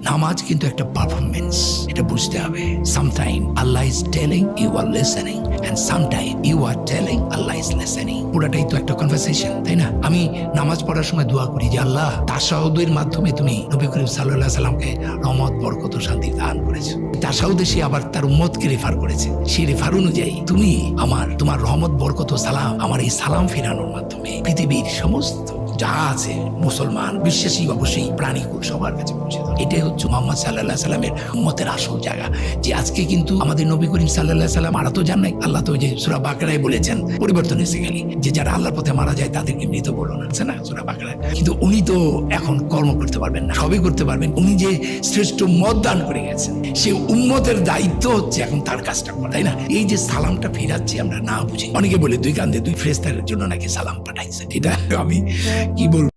নামাজ কিন্তু একটা পারফরমেন্স, এটা বুঝতে হবে। Sometime Allah is telling, you are listening, and sometime you are telling, Allah is listening. পুরাটাই তো একটা কনভারসেশন, তাই না? আমি নামাজ পড়ার সময় দোয়া করি যে আল্লাহ, তাশাহুদের মাধ্যমে তুমি নবী করিম সাল্লাল্লাহু আলাইহি সাল্লামকে রহমত, বরকত, শান্তি দান করেছো। তাশাহুদে সে আবার তার উম্মতকে রেফার করেছে। সেই রেফার অনুযায়ী তুমি তোমার রহমত, বরকত ও সালাম আমার এই সালাম ফিরানোর মাধ্যমে পৃথিবীর সমস্ত যা আছে মুসলমান বিশ্বাসী অবশ্যই প্রাণীকুল সবার কাছে পৌঁছে দাও। এটাই হচ্ছে মুহাম্মদ সাল্লাল্লাহু আলাইহি সাল্লামের উম্মতের আসল জায়গা। যে আজকে কিন্তু আমাদের নবী করিম সাল্লাল্লাহু আলাইহি সাল্লাম মারা তো যান নাই। আল্লাহ তো যে সূরা বাকারায় বলেছেন, পরিবর্তন এসে গেলে যে যারা আল্লাহর পথে মারা যায় তাদেরকে মৃত বলো না, আছে না সূরা বাকারায়। কিন্তু উনি তো এখন কর্ম করতে পারবেন না, সবই করতে পারবেন। উনি যে শ্রেষ্ঠ মত দান করে গেছেন, সে উম্মতের দায়িত্ব হচ্ছে এখন তার কাজটা করা, তাই না? এই যে সালামটা ফিরাচ্ছি আমরা না বুঝি, অনেকে বলে দুই কান্দে দুই ফেরেশতার জন্য নাকি সালাম পাঠাইছে। এটা আমি কি বলবো।